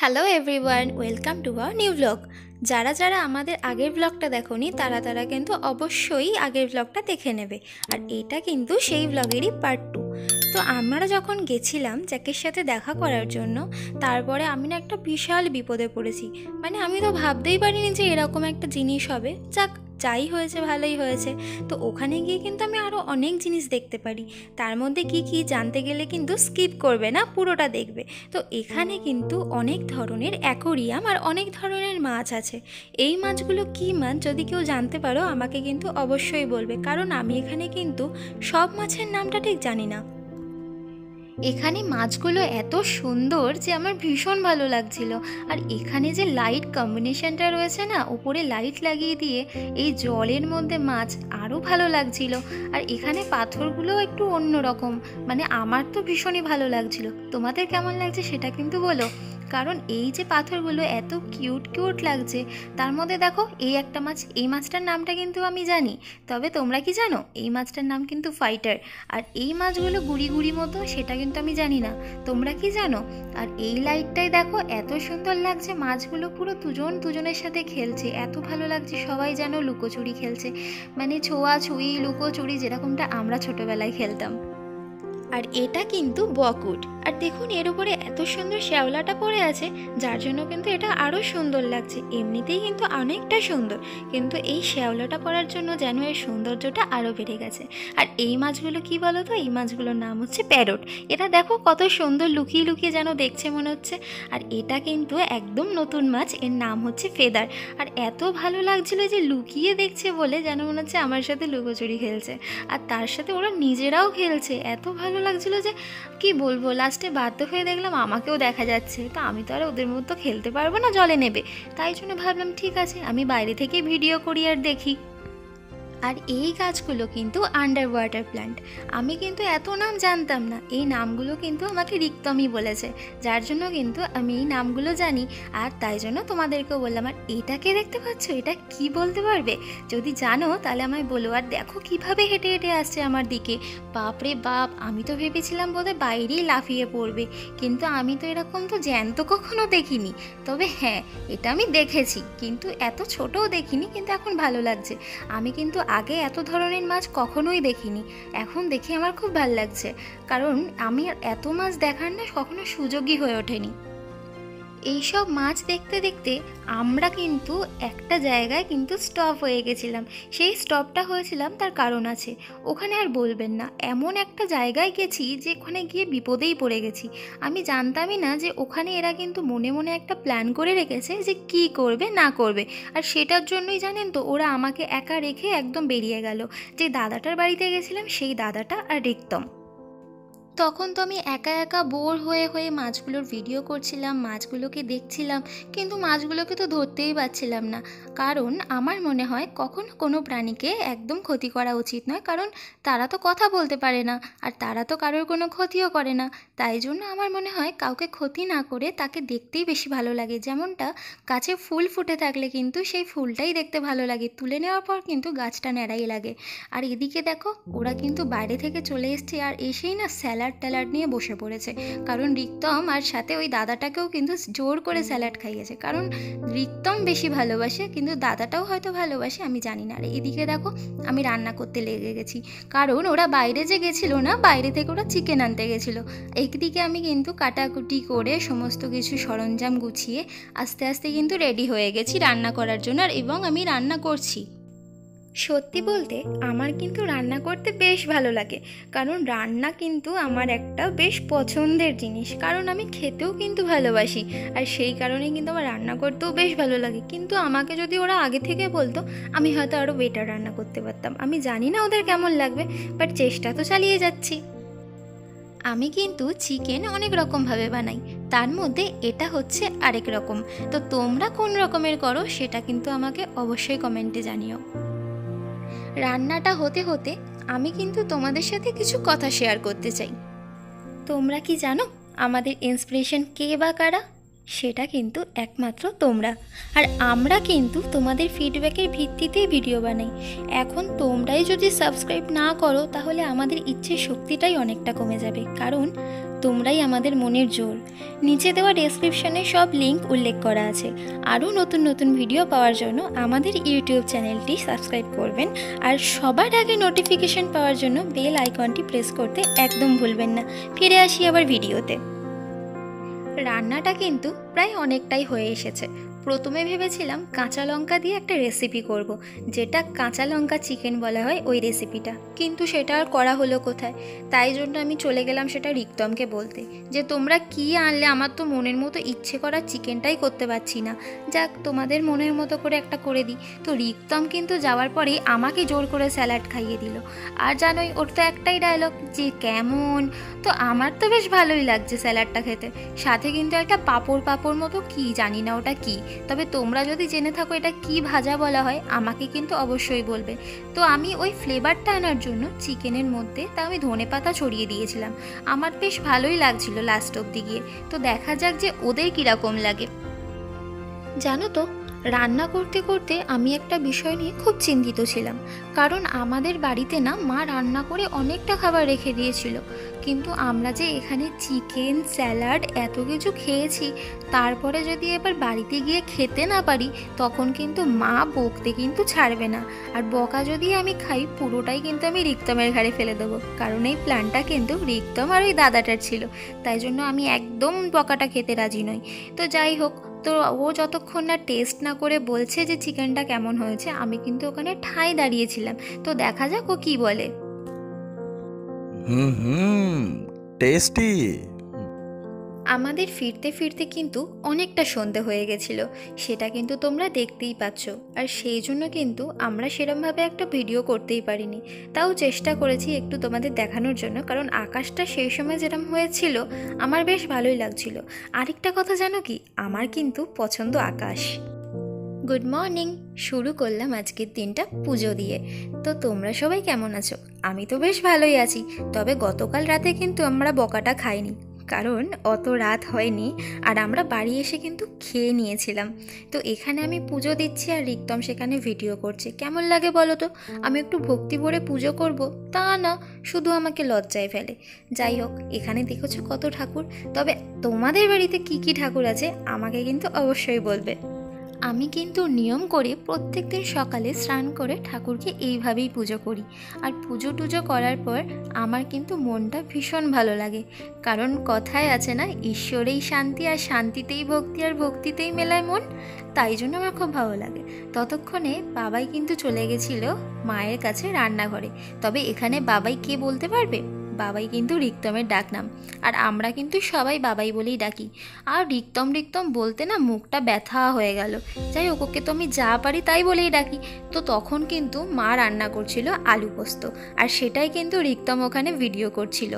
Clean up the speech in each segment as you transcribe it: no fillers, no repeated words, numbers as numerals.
Hello everyone, welcome to our new blog. যারা যারা আমাদের আগের ব্লগটা দেখোনি তারা কিন্তু অবশ্যই আগের ব্লগটা দেখে নেবে। আর এটা কিন্তু সেই ব্লগেরই পার্ট 2। তো আমরা যখন গেছিলাম জ্যাকের সাথে দেখা করার জন্য, তারপরে আমি না একটা বিশাল বিপদে পড়েছি। মানে আমি তো ভাবতেই পারিনি যে এরকম একটা জিনিস হবে। যাই হয়েছে ভালোই হয়েছে। তো ওখানে গিয়ে কিন্তু আমি আরও অনেক জিনিস দেখতে পারি। তার মধ্যে কি কি জানতে গেলে কিন্তু স্কিপ করবে না, পুরোটা দেখবে। তো এখানে কিন্তু অনেক ধরনের অ্যাকোরিয়াম আর অনেক ধরনের মাছ আছে। এই মাছগুলো কী মাছ যদি কেউ জানতে পারো আমাকে কিন্তু অবশ্যই বলবে, কারণ আমি এখানে কিন্তু সব মাছের নামটা ঠিক জানি না। এখানে মাছগুলো এত সুন্দর যে আমার ভীষণ ভালো লাগছিল। আর এখানে যে লাইট কম্বিনেশনটা রয়েছে না, উপরে লাইট লাগিয়ে দিয়ে এই জলের মধ্যে মাছ, আরও ভালো লাগছিল। আর এখানে পাথরগুলোও একটু অন্যরকম, মানে আমার তো ভীষণই ভালো লাগছিল। তোমাদের কেমন লাগছে সেটা কিন্তু বলো, কারণ এই যে পাথরগুলো এত কিউট কিউট লাগছে। তার মধ্যে দেখো এই একটা মাছ, এই মাছটার নামটা কিন্তু আমি জানি, তবে তোমরা কি জানো? এই মাছটার নাম কিন্তু ফাইটার। আর এই মাছগুলো গুড়ি গুড়ি মতো, সেটা কিন্তু আমি জানি না, তোমরা কি জানো? আর এই লাইটটাই দেখো এত সুন্দর লাগছে, মাছগুলো পুরো দুজন দুজনের সাথে খেলছে, এত ভালো লাগছে। সবাই যেন লুকোচুরি খেলছে, মানে ছোঁয়াছুঁয়ি লুকোচুরি, যেরকমটা আমরা ছোটোবেলায় খেলতাম। আর এটা কিন্তু বকুট। আর দেখুন এর উপরে এত সুন্দর শ্যাওলাটা পড়ে আছে, যার জন্য কিন্তু এটা আরও সুন্দর লাগছে। এমনিতেই কিন্তু অনেকটা সুন্দর, কিন্তু এই শ্যাওলাটা পড়ার জন্য যেন এর সৌন্দর্যটা আরও বেড়ে গেছে। আর এই মাছগুলো কি বলো তো? এই মাছগুলোর নাম হচ্ছে প্যারট। এটা দেখো কত সুন্দর লুকিয়ে লুকিয়ে যেন দেখছে মনে হচ্ছে। আর এটা কিন্তু একদম নতুন মাছ, এর নাম হচ্ছে ফেদার। আর এত ভালো লাগছিল যে লুকিয়ে দেখছে বলে যেন মনে হচ্ছে আমার সাথে লুকোচুরি খেলছে। আর তার সাথে ওরা নিজেরাও খেলছে, এত ভালো লাগছিল যে কি বলবো। লাস্টে বাধ্য হয়ে দেখলাম আমাকেও দেখা যাচ্ছে, তো আমি তো আর ওদের মতো খেলতে পারবো না, জলে নেবে। তাই জন্য ভাবলাম ঠিক আছে, আমি বাইরে থেকে ভিডিও করি আর দেখি। আর এই গাছগুলো কিন্তু আন্ডার ওয়াটার প্ল্যান্ট। আমি কিন্তু এত নাম জানতাম না, এই নামগুলো কিন্তু আমাকে রিক্তমই বলেছে, যার জন্য কিন্তু আমি এই নামগুলো জানি। আর তাই জন্য তোমাদেরকেও বললাম। আর এটাকে দেখতে পাচ্ছ, এটা কি বলতে পারবে? যদি জানো তাহলে আমায় বলো। আর দেখো কিভাবে হেঁটে হেঁটে আসছে আমার দিকে, বাপরে বাপ! আমি তো ভেবেছিলাম বোধহয় বাইরেই লাফিয়ে পড়বে, কিন্তু আমি তো এরকম তো জ্যান্ত কখনো দেখিনি। তবে হ্যাঁ, এটা আমি দেখেছি, কিন্তু এত ছোটও দেখিনি। কিন্তু এখন ভালো লাগছে। আমি কিন্তু আগে এত ধরনের মাছ কখনোই দেখিনি, এখন দেখে আমার খুব ভালো লাগছে, কারণ আমি এত মাছ দেখার না কখনো সুযোগই হয়ে ওঠেনি। এইসব মাছ দেখতে দেখতে আমরা কিন্তু একটা জায়গায় কিন্তু স্টপ হয়ে গেছিলাম। সেই স্টপটা হয়েছিলাম তার কারণ আছে, ওখানে আর বলবেন না। এমন একটা জায়গায় গেছি যে ওখানে গিয়ে বিপদেই পড়ে গেছি। আমি জানতামই না যে ওখানে এরা কিন্তু মনে মনে একটা প্ল্যান করে রেখেছে যে কি করবে না করবে। আর সেটার জন্যই জানেন তো, ওরা আমাকে একা রেখে একদম বেরিয়ে গেল। যে দাদাটার বাড়িতে গেছিলাম, সেই দাদাটা আর রিক্তম। তখন তো আমি একা একা বোর হয়ে হয়ে মাছগুলোর ভিডিও করছিলাম, মাছগুলোকে দেখছিলাম, কিন্তু মাছগুলোকে তো ধরতেই পারছিলাম না। কারণ আমার মনে হয় কখনো কোনো প্রাণীকে একদম ক্ষতি করা উচিত নয়, কারণ তারা তো কথা বলতে পারে না, আর তারা তো কারোর কোনো ক্ষতিও করে না। তাই জন্য আমার মনে হয় কাউকে ক্ষতি না করে তাকে দেখতেই বেশি ভালো লাগে। যেমনটা গাছে ফুল ফুটে থাকলে কিন্তু সেই ফুলটাই দেখতে ভালো লাগে, তুলে নেওয়ার পর কিন্তু গাছটা ন্যাড়াই লাগে। আর এদিকে দেখো ওরা কিন্তু বাইরে থেকে চলে এসছে, আর এসেই না স্যালাড ট্যালাড নিয়ে বসে পড়েছে। কারণ রিক্তম আর সাথে ওই দাদাটাকেও কিন্তু জোর করে স্যালাড খাইয়েছে, কারণ রিক্তম বেশি ভালোবাসে, কিন্তু দাদাটাও হয়তো ভালোবাসে, আমি জানি না। আর এদিকে দেখো আমি রান্না করতে লেগে গেছি, কারণ ওরা বাইরে যে গেছিলো না, বাইরে থেকে ওরা চিকেন আনতে গেছিলো। একদিকে আমি কিন্তু কাটাকুটি করে সমস্ত কিছু সরঞ্জাম গুছিয়ে আস্তে আস্তে কিন্তু রেডি হয়ে গেছি রান্না করার জন্য, আর এবং আমি রান্না করছি। সত্যি বলতে আমার কিন্তু রান্না করতে বেশ ভালো লাগে, কারণ রান্না কিন্তু আমার একটা বেশ পছন্দের জিনিস, কারণ আমি খেতেও কিন্তু ভালোবাসি। আর সেই কারণে কিন্তু আমার রান্না করতেও বেশ ভালো লাগে। কিন্তু আমাকে যদি ওরা আগে থেকে বলতো, আমি হয়তো আরও বেটার রান্না করতে পারতাম। আমি জানি না ওদের কেমন লাগবে, বাট চেষ্টা তো চালিয়ে যাচ্ছি। আমি কিন্তু চিকেন অনেক রকমভাবে বানাই, তার মধ্যে এটা হচ্ছে আরেক রকম। তো তোমরা কোন রকমের করো সেটা কিন্তু আমাকে অবশ্যই কমেন্টে জানিও। রান্নাটা হতে হতে আমি কিন্তু তোমাদের সাথে কিছু কথা শেয়ার করতে চাই। তোমরা কি জানো আমাদের ইন্সপিরেশন কে বা কারা? সেটা কিন্তু একমাত্র তোমরা। আর আমরা কিন্তু তোমাদের ফিডব্যাকের ভিত্তিতেই ভিডিও বানাই। এখন তোমরাই যদি সাবস্ক্রাইব না করো, তাহলে আমাদের ইচ্ছের শক্তিটাই অনেকটা কমে যাবে, কারণ তোমরাই আমাদের মনের জোর। নিচে দেওয়া ডেসক্রিপশনে সব লিংক উল্লেখ করা আছে। আরও নতুন নতুন ভিডিও পাওয়ার জন্য আমাদের ইউটিউব চ্যানেলটি সাবস্ক্রাইব করবেন, আর সবার আগে নোটিফিকেশন পাওয়ার জন্য বেল আইকনটি প্রেস করতে একদম ভুলবেন না। ফিরে আসি আবার ভিডিওতে। রান্নাটা কিন্তু প্রায় অনেকটাই হয়ে এসেছে। প্রথমে ভেবেছিলাম কাঁচা লঙ্কা দিয়ে একটা রেসিপি করব, যেটা কাঁচা লঙ্কা চিকেন বলা হয়, ওই রেসিপিটা, কিন্তু সেটা আর করা হলো কোথায়। তাই জন্য আমি চলে গেলাম সেটা রিক্তমকে বলতে, যে তোমরা কি আনলে, আমার তো মনের মতো ইচ্ছে করা চিকেনটাই করতে পারছি না, যাক তোমাদের মনের মতো করে একটা করে দিই। তো রিক্তম কিন্তু যাওয়ার পরেই আমাকে জোর করে স্যালাড খাইয়ে দিল। আর জানোই ওর তো একটাই ডায়লগ, যে কেমন। তো আমার তো বেশ ভালোই লাগছে স্যালাডটা খেতে। সাথে কিন্তু একটা পাঁপড় পাঁপড় মতো কি জানি না ওটা কি, তবে তোমরা যদি জেনে থাকো এটা কি ভাজা বলা হয় আমাকে কিন্তু অবশ্যই বলবে। তো আমি ওই ফ্লেভারটা আনার জন্য চিকেনের মধ্যে তা আমি ধনেপাতা ছড়িয়ে দিয়েছিলাম। আমার বেশ ভালোই লাগছিল লাস্ট অবধি গিয়ে। তো দেখা যাক যে ওদের কীরকম লাগে। জানো তো, রান্না করতে করতে আমি একটা বিষয় নিয়ে খুব চিন্তিত ছিলাম, কারণ আমাদের বাড়িতে না মা রান্না করে অনেকটা খাবার রেখে দিয়েছিল, কিন্তু আমরা যে এখানে চিকেন, স্যালাড এত কিছু খেয়েছি, তারপরে যদি এবার বাড়িতে গিয়ে খেতে না পারি তখন কিন্তু মা বকতে কিন্তু ছাড়বে না। আর বকা যদি আমি খাই পুরোটাই কিন্তু আমি রিক্তমের ঘাড়ে ফেলে দেবো, কারণ এই প্ল্যানটা কিন্তু রিক্তম আর ওই দাদাটার ছিল। তাই জন্য আমি একদম বকাটা খেতে রাজি নই। তো যাই হোক, তো ও যতক্ষণ না টেস্ট না করে বলছে যে চিকেনটা কেমন হয়েছে, আমি কিন্তু ওখানে ঠাঁই দাঁড়িয়েছিলাম। তো দেখা যাক ও কি বলে। টেস্টি। আমাদের ফিরতে ফিরতে কিন্তু অনেকটা সন্ধে হয়ে গেছিল, সেটা কিন্তু তোমরা দেখতেই পাচ্ছ। আর সেই জন্য কিন্তু আমরা সেরমভাবে একটা ভিডিও করতেই পারিনি, তাও চেষ্টা করেছি একটু তোমাদের দেখানোর জন্য, কারণ আকাশটা সেই সময় যেরকম হয়েছিল আমার বেশ ভালোই লাগছিল। আরেকটা কথা জানো কি, আমার কিন্তু পছন্দ আকাশ। Good morning. শুরু করলাম আজকের দিনটা পুজো দিয়ে। তো তোমরা সবাই কেমন আছো? আমি তো বেশ ভালোই আছি, তবে গতকাল রাতে কিন্তু আমরা বকাটা খাইনি, কারণ অত রাত হয়নি, আর আমরা বাড়ি এসে কিন্তু খেয়ে নিয়েছিলাম। তো এখানে আমি পুজো দিচ্ছি আর রিক্তম সেখানে ভিডিও করছে। কেমন লাগে বলো তো? আমি একটু ভক্তি ভরে পুজো করব, তা না, শুধু আমাকে লজ্জায় ফেলে। যাই হোক, এখানে দেখেছো কত ঠাকুর। তবে তোমাদের বাড়িতে কি কি ঠাকুর আছে আমাকে কিন্তু অবশ্যই বলবে। আমি কিন্তু নিয়ম করে প্রত্যেক দিন সকালে স্নান করে ঠাকুরকে এইভাবেই পুজো করি। আর পুজো টুজো করার পর আমার কিন্তু মনটা ভীষণ ভালো লাগে, কারণ কথায় আছে না, ঈশ্বরেই শান্তি, আর শান্তিতেই ভক্তি, আর ভক্তিতেই মেলায় মন। তাই জন্য আমার খুব ভালো লাগে। ততক্ষণে বাবাই কিন্তু চলে গেছিল মায়ের কাছে রান্নাঘরে। তবে এখানে বাবাই কে বলতে পারবে? বাবাই কিন্তু রিক্তমের ডাকনাম, আর আমরা কিন্তু সবাই বাবাই বলেই ডাকি। আর রিক্তম রিক্তম বলতে না মুখটা ব্যথা হয়ে গেল। যাই হোক, ওকে তো আমি যা পারি তাই বলেই ডাকি। তো তখন কিন্তু মা রান্না করছিল আলু পোস্ত, আর সেটাই কিন্তু রিক্তম ওখানে ভিডিও করছিল।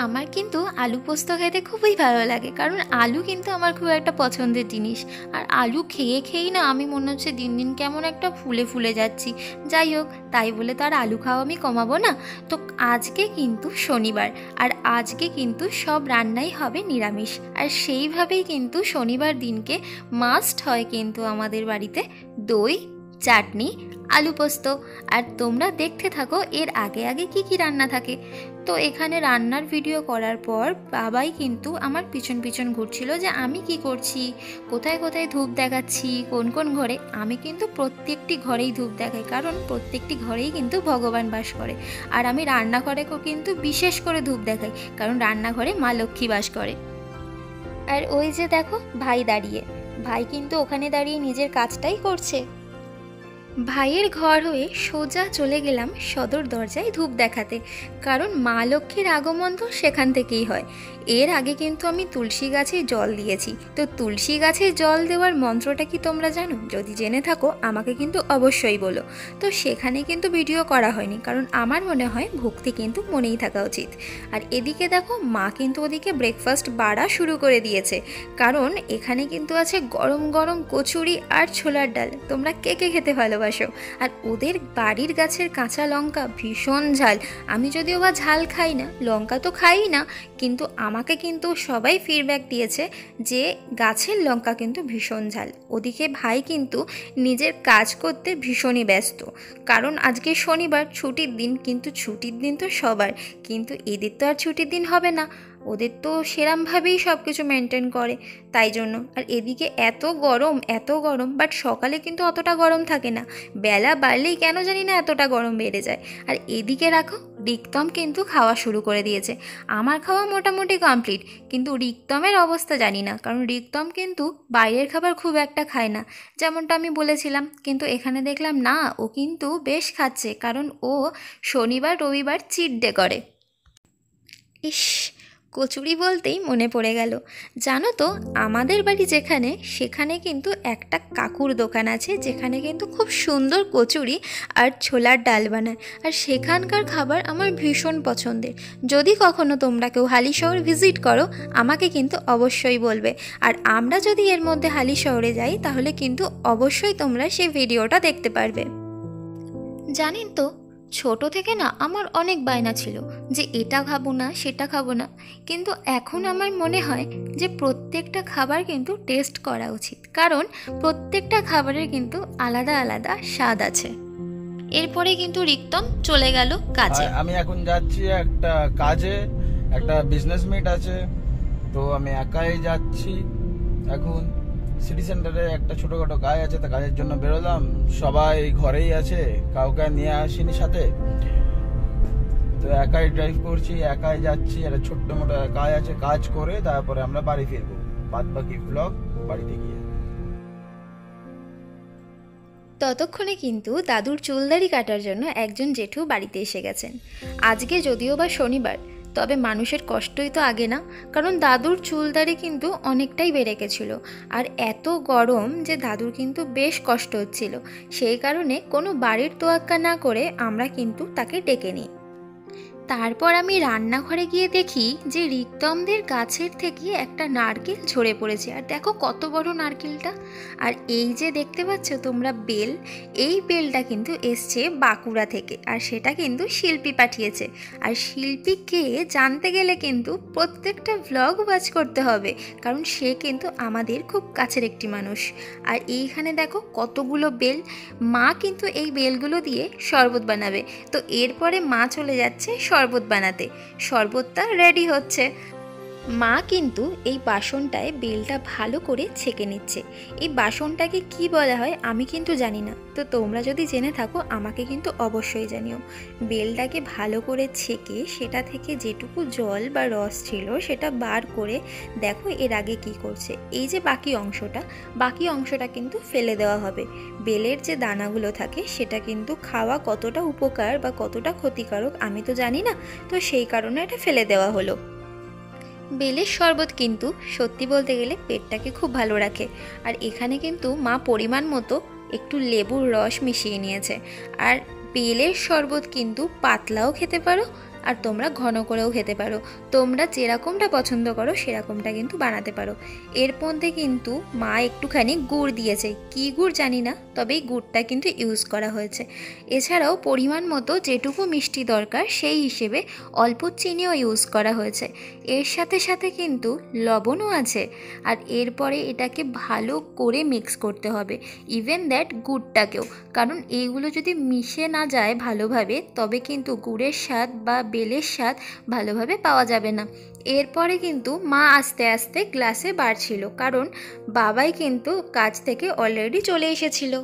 আমার কিন্তু আলু পোস্ত খেতে খুবই ভালো লাগে, কারণ আলু কিন্তু আমার খুব একটা পছন্দের জিনিস। আর আলু খেয়ে খেয়েই না আমি মনে হচ্ছে দিন দিন কেমন একটা ফুলে ফুলে যাচ্ছি। যাই হোক, তাই বলে তো আর আলু খাওয়া আমি কমাবো না। তো আজকে কিন্তু শনিবার, আর আজকে কিন্তু সব রান্নাই হবে নিরামিষ। আর সেইভাবেই কিন্তু শনিবার দিনকে মাস্ট হয় কিন্তু আমাদের বাড়িতে দই, চাটনি, আলু পোস্ত। আর তোমরা দেখতে থাকো এর আগে আগে কি কি রান্না থাকে। তো এখানে রান্নার ভিডিও করার পর বাবাই কিন্তু আমার পিছন পিছন ঘুরছিল, যে আমি কি করছি, কোথায় কোথায় ধূপ দেখাচ্ছি, কোন কোন ঘরে। আমি কিন্তু প্রত্যেকটি ঘরেই ধূপ দেখাই, কারণ প্রত্যেকটি ঘরেই কিন্তু ভগবান বাস করে। আর আমি রান্নাঘরেও কিন্তু বিশেষ করে ধূপ দেখাই, কারণ রান্নাঘরে মা লক্ষ্মী বাস করে। আর ওই যে দেখো ভাই দাঁড়িয়ে, ভাই কিন্তু ওখানে দাঁড়িয়ে নিজের কাজটাই করছে। ভাইয়ের ঘর হয়ে সোজা চলে গেলাম সদর দরজায় ধূপ দেখাতে, কারণ মা লক্ষ্মীর আগমন তো সেখান থেকেই হয়। এর আগে কিন্তু আমি তুলসী গাছে জল দিয়েছি। তো তুলসী গাছে জল দেওয়ার মন্ত্রটা কি তোমরা জানো? যদি জেনে থাকো আমাকে কিন্তু অবশ্যই বলো। তো সেখানে কিন্তু ভিডিও করা হয়নি, কারণ আমার মনে হয় ভক্তি কিন্তু মনেই থাকা উচিত। আর এদিকে দেখো মা কিন্তু ওদিকে ব্রেকফাস্ট বাড়া শুরু করে দিয়েছে, কারণ এখানে কিন্তু আছে গরম গরম কচুরি আর ছোলার ডাল। তোমরা কে কে খেতে ভালোবাসো ভালোবাসো। আর ওদের বাড়ির গাছের কাঁচা লঙ্কা ভীষণ ঝাল। আমি যদিও বা ঝাল খাই না, লঙ্কা তো খাই না, কিন্তু আমাকে কিন্তু সবাই ফিডব্যাক দিয়েছে যে গাছের লঙ্কা কিন্তু ভীষণ ঝাল। ওদিকে ভাই কিন্তু নিজের কাজ করতে ভীষণই ব্যস্ত, কারণ আজকে শনিবার ছুটির দিন, কিন্তু ছুটির দিন তো সবার, কিন্তু এদের তো আর ছুটির দিন হবে না, ওদের তো সেরমভাবেই সব কিছু মেনটেন করে, তাই জন্য। আর এদিকে এত গরম এত গরম, বাট সকালে কিন্তু অতটা গরম থাকে না, বেলা বাড়লেই কেন জানি না এতটা গরম বেড়ে যায়। আর এদিকে রাখো, রিক্তম কিন্তু খাওয়া শুরু করে দিয়েছে। আমার খাওয়া মোটামুটি কমপ্লিট, কিন্তু রিক্তমের অবস্থা জানি না, কারণ রিক্তম কিন্তু বাইরের খাবার খুব একটা খায় না, যেমনটা আমি বলেছিলাম। কিন্তু এখানে দেখলাম না, ও কিন্তু বেশ খাচ্ছে, কারণ ও শনিবার রবিবার চিট ডে করে। ইস, কচুরি বলতেই মনে পড়ে গেল, জানো তো আমাদের বাড়ি যেখানে, সেখানে কিন্তু একটা কাকুর দোকান আছে, যেখানে কিন্তু খুব সুন্দর কচুরি আর ছোলার ডাল বানায়। আর সেখানকার খাবার আমার ভীষণ পছন্দের। যদি কখনো তোমরা কেউ হালিশহর ভিজিট করো, আমাকে কিন্তু অবশ্যই বলবে। আর আমরা যদি এর মধ্যে হালিশহরে যাই, তাহলে কিন্তু অবশ্যই তোমরা সেই ভিডিওটা দেখতে পারবে। জানেন তো, ছোট থেকে না আমার অনেক বায়না ছিল যে এটা খাবো না সেটা খাবো না, কিন্তু এখন আমার মনে হয় যে প্রত্যেকটা খাবার কিন্তু টেস্ট করা উচিত, কারণ প্রত্যেকটা খাবারের কিন্তু আলাদা আলাদা স্বাদ আছে। এরপরে কিন্তু রিক্তম চলে গেল কাজে। আমি এখন যাচ্ছি একটা কাজে, একটা বিজনেস মিট আছে, তো আমি একাই যাচ্ছি। এখন সিটি সেন্টারে একটা ছোটখাটো কাজ আছে, তা কাজের জন্য বেরোলাম। সবাই ঘরেই আছে, কাউকে নিয়ে আসিনি সাথে, তো একাই ড্রাইভ করছি, একাই যাচ্ছি। একটা ছোট্ট মোটো কাজ আছে, কাজ করে তারপরে আমরা বাড়ি ফিরবো। বাদ বাকি ব্লগ বাড়িতে গিয়ে। ততক্ষণে কিন্তু দাদুর চুলদাড়ি কাটার জন্য একজন জেঠু বাড়িতে এসে গেছেন। আজকে যদিও বা শনিবার, তবে মানুষের কষ্টই তো আগে না, কারণ দাদুর চুলদাড়ি কিন্তু অনেকটাই বেড়ে গেছিলো। আর এত গরম যে দাদুর কিন্তু বেশ কষ্ট হচ্ছিল, সেই কারণে কোনো বাড়ির তোয়াক্কা না করে আমরা কিন্তু তাকে ডেকে নিই। তারপর আমি রান্নাঘরে গিয়ে দেখি যে রিক্তমদের গাছের থেকে একটা নারকেল ঝরে পড়েছে। আর দেখো কত বড় নারকেলটা। আর এই যে দেখতে পাচ্ছ তোমরা বেল, এই বেলটা কিন্তু এসছে বাঁকুড়া থেকে, আর সেটা কিন্তু শিল্পী পাঠিয়েছে। আর শিল্পীকে জানতে গেলে কিন্তু প্রত্যেকটা ভ্লগ ওয়াচ করতে হবে, কারণ সে কিন্তু আমাদের খুব কাছের একটি মানুষ। আর এইখানে দেখো কতগুলো বেল, মা কিন্তু এই বেলগুলো দিয়ে শরবত বানাবে। তো এরপরে মা চলে যাচ্ছে শরবত বানাতে, শরবতটা রেডি হচ্ছে। মা কিন্তু এই বাসনটায় বেলটা ভালো করে ছেঁকে নিচ্ছে। এই বাসনটাকে কি বলা হয় আমি কিন্তু জানি না, তো তোমরা যদি জেনে থাকো আমাকে কিন্তু অবশ্যই জানিও। বেলটাকে ভালো করে ছেঁকে সেটা থেকে যেটুকু জল বা রস ছিল সেটা বার করে দেখো এর আগে কি করছে। এই যে বাকি অংশটা কিন্তু ফেলে দেওয়া হবে। বেলের যে দানাগুলো থাকে সেটা কিন্তু খাওয়া কতটা উপকার বা কতটা ক্ষতিকারক আমি তো জানি না, তো সেই কারণে এটা ফেলে দেওয়া হলো। বেলের শরবত কিন্তু সত্যি বলতে গেলে পেটটাকে খুব ভালো রাখে। আর এখানে কিন্তু মা পরিমাণ মতো একটু লেবুর রস মিশিয়ে নিয়েছে। আর বেলের শরবত কিন্তু পাতলাও খেতে পারো, আর তোমরা ঘন করেও খেতে পারো, তোমরা যেরকমটা পছন্দ করো সেরকমটা কিন্তু বানাতে পারো। এর মধ্যে কিন্তু মা একটুখানি গুড় দিয়েছে, কি গুড় জানি না, তবে এই গুড়টা কিন্তু ইউজ করা হয়েছে। এছাড়াও পরিমাণ মতো যেটুকু মিষ্টি দরকার সেই হিসেবে অল্প চিনিও ইউজ করা হয়েছে। এর সাথে সাথে কিন্তু লবণও আছে। আর এরপরে এটাকে ভালো করে মিক্স করতে হবে, ইভেন দ্যাট গুড়টাকেও, কারণ এইগুলো যদি মিশে না যায় ভালোভাবে, তবে কিন্তু গুড়ের স্বাদ বা বেলের স্বাদ ভালোভাবে পাওয়া যাবে না। এরপরে কিন্তু মা আস্তে আস্তে গ্লাসে বাড়ছিল, কারণ বাবাই কিন্তু কাজ থেকে অলরেডি চলে এসেছিল।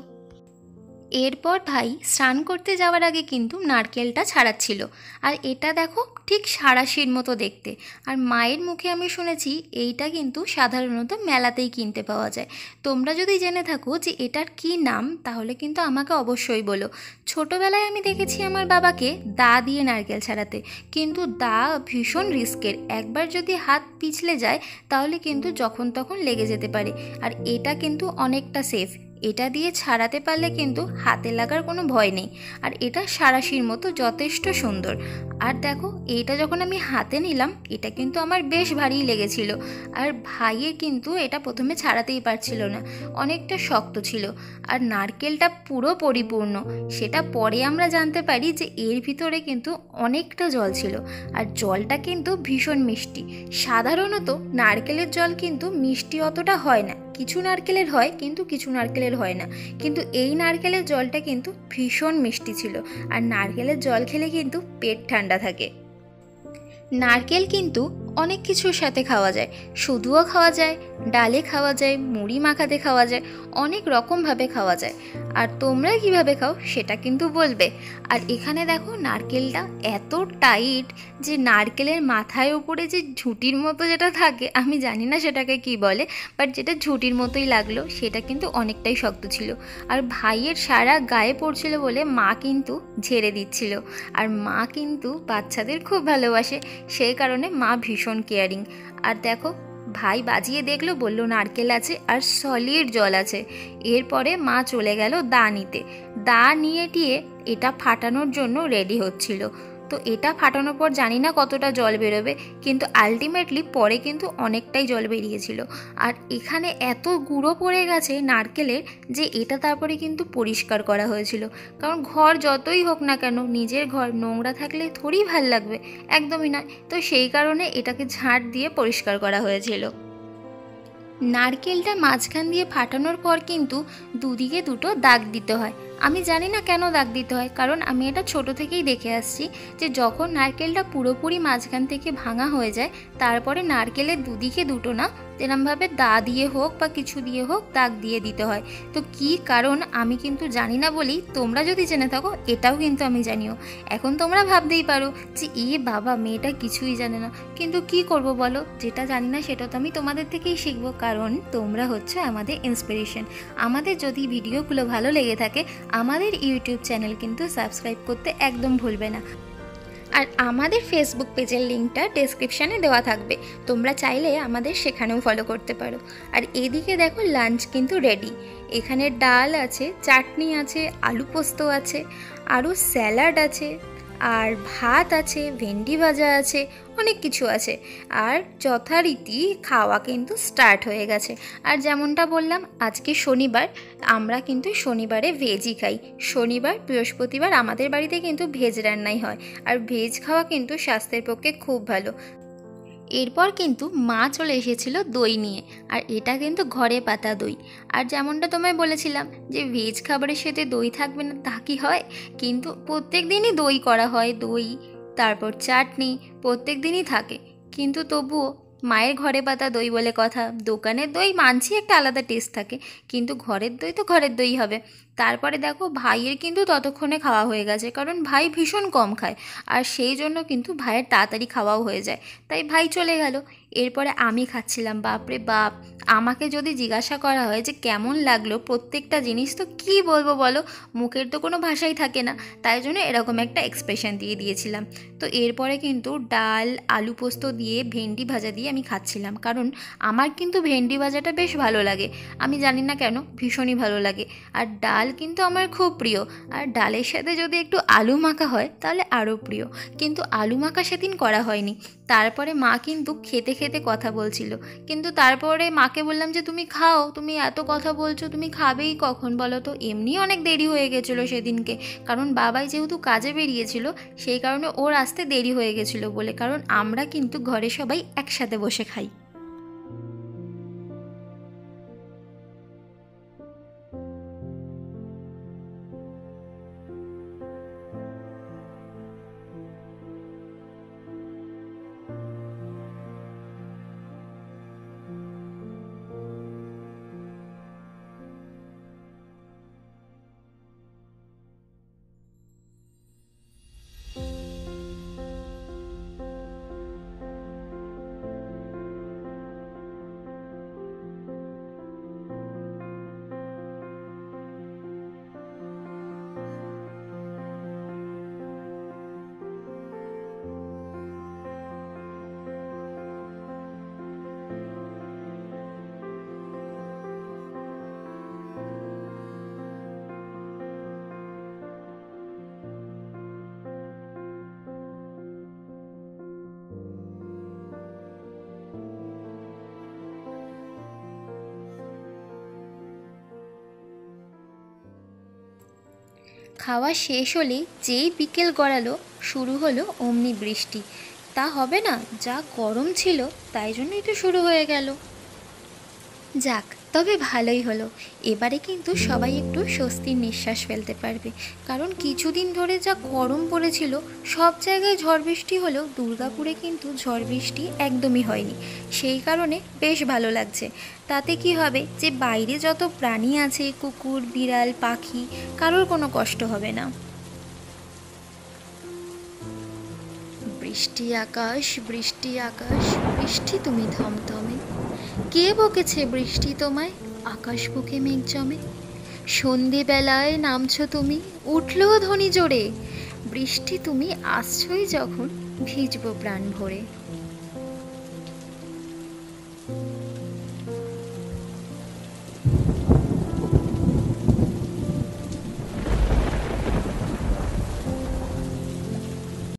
এরপর ভাই স্নান করতে যাওয়ার আগে কিন্তু নারকেলটা ছাড়াচ্ছিল। আর এটা দেখো ঠিক সাঁড়াশির মতো দেখতে। আর মায়ের মুখে আমি শুনেছি এইটা কিন্তু সাধারণত মেলাতেই কিনতে পাওয়া যায়। তোমরা যদি জেনে থাকো যে এটার কি নাম, তাহলে কিন্তু আমাকে অবশ্যই বলো। ছোটোবেলায় আমি দেখেছি আমার বাবাকে দা দিয়ে নারকেল ছাড়াতে, কিন্তু দা ভীষণ রিস্কের, একবার যদি হাত পিছলে যায় তাহলে কিন্তু যখন তখন লেগে যেতে পারে। আর এটা কিন্তু অনেকটা সেফ, এটা দিয়ে ছাড়াতে পারলে কিন্তু হাতে লাগার কোনো ভয় নেই। আর এটা সাঁড়াশির মতো যথেষ্ট সুন্দর। আর দেখো এইটা যখন আমি হাতে নিলাম, এটা কিন্তু আমার বেশ ভারী লেগেছিল। আর ভাইয়ের কিন্তু এটা প্রথমে ছাড়াতেই পারছিল না, অনেকটা শক্ত ছিল। আর নারকেলটা পুরো পরিপূর্ণ, সেটা পরে আমরা জানতে পারি যে এর ভিতরে কিন্তু অনেকটা জল ছিল। আর জলটা কিন্তু ভীষণ মিষ্টি। সাধারণত নারকেলের জল কিন্তু মিষ্টি অতটা হয় না, কিছু নারকেলের হয় কিন্তু কিছু নারকেলের হয় না। কিন্তু এই নারকেলের জলটা কিন্তু ভীষণ মিষ্টি ছিল। আর নারকেলের জল খেলে কিন্তু পেট ঠান্ডা থাকে। নারকেল কিন্তু অনেক কিছুর সাথে খাওয়া যায়, শুধুও খাওয়া যায়, ডালে খাওয়া যায়, মুড়ি মাখাতে খাওয়া যায়, অনেক রকমভাবে খাওয়া যায়। আর তোমরা কিভাবে খাও সেটা কিন্তু বলবে। আর এখানে দেখো নারকেলটা এত টাইট যে নারকেলের মাথায় ওপরে যে ঝুঁটির মতো যেটা থাকে, আমি জানি না সেটাকে কি বলে, বাট যেটা ঝুঁটির মতোই লাগলো, সেটা কিন্তু অনেকটাই শক্ত ছিল। আর ভাইয়ের সারা গায়ে পড়ছিল বলে মা কিন্তু ঝেড়ে দিচ্ছিল। আর মা কিন্তু বাচ্চাদের খুব ভালোবাসে, সেই কারণে মা ভীষণ কেয়ারিং। আর দেখো ভাই বাজিয়ে দেখলো, বললো নারকেল আছে আর সলিড জল আছে। এরপরে মা চলে গেল দা নিতে, দা নিয়ে টিয়ে এটা ফাটানোর জন্য রেডি হচ্ছিল। তো এটা ফাটানোর পর জানি না কতটা জল বেরোবে, কিন্তু আলটিমেটলি পরে কিন্তু অনেকটাই জল বেরিয়েছিল। আর এখানে এত গুঁড়ো পড়ে গেছে নারকেলের যে এটা তারপরে কিন্তু পরিষ্কার করা হয়েছিল। কারণ ঘর যতই হোক না কেন, নিজের ঘর নোংরা থাকলে থোড়ি ভাল লাগবে, একদমই নয়। তো সেই কারণে এটাকে ঝাঁট দিয়ে পরিষ্কার করা হয়েছিল। নারকেলটা মাঝখান দিয়ে ফাটানোর পর কিন্তু দুদিকে দুটো দাগ দিতে হয়। আমি জানি না কেন দাগ দিতে হয়, কারণ আমি এটা ছোট থেকেই দেখে আসছি যে যখন নারকেলটা পুরোপুরি মাঝখান থেকে ভাঙা হয়ে যায়, তারপরে নারকেলের দুদিকে দুটো না এরমভাবে দা দিয়ে হোক বা কিছু দিয়ে হোক দাগ দিয়ে দিতে হয়। তো কি কারণ আমি কিন্তু জানি না বলেই তোমরা যদি জেনে থাকো এটাও কিন্তু আমি জানিও। এখন তোমরা ভাবতেই পারো যে বাবা মেয়েটা কিছুই জানে না, কিন্তু কি করব বলো, যেটা জানি না সেটা তো আমি তোমাদের থেকেই শিখবো, কারণ তোমরা হচ্ছে আমাদের ইন্সপিরেশন। আমাদের যদি ভিডিওগুলো ভালো লেগে থাকে, আমাদের ইউটিউব চ্যানেল কিন্তু সাবস্ক্রাইব করতে একদম ভুলবে না। আর আমাদের ফেসবুক পেজের লিঙ্কটা ডেসক্রিপশানে দেওয়া থাকবে, তোমরা চাইলে আমাদের সেখানেও ফলো করতে পারো। আর এদিকে দেখো লাঞ্চ কিন্তু রেডি। এখানে ডাল আছে, চাটনি আছে, আলু পোস্ত আছে, আরও স্যালাড আছে, আর ভাত আছে, ভেন্ডি ভাজা আছে, অনেক কিছু আছে। আর যথারীতি খাওয়া কিন্তু স্টার্ট হয়ে গেছে। আর যেমনটা বললাম আজকে শনিবার, আমরা কিন্তু শনিবারে ভেজই খাই। শনিবার বৃহস্পতিবার আমাদের বাড়িতে কিন্তু ভেজ রান্নাই হয়। আর ভেজ খাওয়া কিন্তু স্বাস্থ্যের পক্ষে খুব ভালো। এরপর কিন্তু মা চলে এসেছিল দই নিয়ে। আর এটা কিন্তু ঘরে পাতা দই। আর যেমনটা তোমায় বলেছিলাম যে ভেজ খাবারের সাথে দই থাকবে না তা কি হয়, কিন্তু প্রত্যেক দিনই দই করা হয়, দই তারপর চাটনি প্রত্যেক দিনই থাকে। কিন্তু তবুও মায়ের ঘরে পাতা দই বলে কথা, দোকানের দই মানছি একটা আলাদা টেস্ট থাকে, কিন্তু ঘরের দই তো ঘরের দই হবে। তারপরে দেখো ভাইয়ের কিন্তু ততক্ষণে খাওয়া হয়ে গেছে, কারণ ভাই ভীষণ কম খায়। আর সেই জন্য কিন্তু ভাইয়ের তাড়াতাড়ি খাওয়াও হয়ে যায়, তাই ভাই চলে গেল। এরপরে আমি খাচ্ছিলাম, বাপরে বাপ, আমাকে যদি জিজ্ঞাসা করা হয় যে কেমন লাগলো প্রত্যেকটা জিনিস, তো কী বলবো বলো, মুখের তো কোনো ভাষাই থাকে না, তাই জন্য এরকম একটা এক্সপ্রেশন দিয়ে দিয়েছিলাম। তো এরপরে কিন্তু ডাল আলু পোস্ত দিয়ে ভেন্ডি ভাজা দিয়ে আমি খাচ্ছিলাম, কারণ আমার কিন্তু ভেন্ডি ভাজাটা বেশ ভালো লাগে, আমি জানি না কেন ভীষণই ভালো লাগে। আর ডাল কিন্তু আমার খুব প্রিয়। আর ডালের সাথে যদি একটু আলু মাখা হয় তাহলে আরও প্রিয়, কিন্তু আলু মাখা সেদিন করা হয়নি। তারপরে মা কিন্তু খেতে খেতে কথা বলছিল, কিন্তু তারপরে মাকে বললাম যে তুমি খাও, তুমি এত কথা বলছো, তুমি খাবেই কখন বলো তো। এমনি অনেক দেরি হয়ে গেছিলো সেদিনকে, কারণ বাবাই যেহেতু কাজে বেরিয়েছিল, সেই কারণে ওর আসতে দেরি হয়ে গেছিলো বলে, কারণ আমরা কিন্তু ঘরে সবাই একসাথে বসে খাই। খাওয়া শেষ হলেই যেই বিকেল গড়ালো শুরু হলো অমনি বৃষ্টি। তা হবে না, যা গরম ছিল তাই জন্যই তো শুরু হয়ে গেল। যাক, তবে ভালোই হলো। এবারে কিন্তু সবাই একটু স্বস্তির নিঃশ্বাস ফেলতে পারবে, কারণ কিছুদিন ধরে যা গরম পড়েছিল, সব জায়গায় ঝড় বৃষ্টি হলেও দুর্গাপুরে কিন্তু ঝড় বৃষ্টি একদমই হয়নি। সেই কারণে বেশ ভালো লাগছে। তাতে কি হবে যে বাইরে যত প্রাণী আছে, কুকুর, বিড়াল, পাখি, কারোর কোনো কষ্ট হবে না। বৃষ্টি আকাশ, বৃষ্টি আকাশ, বৃষ্টি তুমি থমথমে, কে বকেছে বৃষ্টি তোমায়, আকাশ বুকে মেঘ জমে। সন্ধেবেলায় নামছো তুমি, উঠলো ধ্বনি জোরে, বৃষ্টি তুমি আসছোই যখন, ভিজবো প্রাণ ভরে।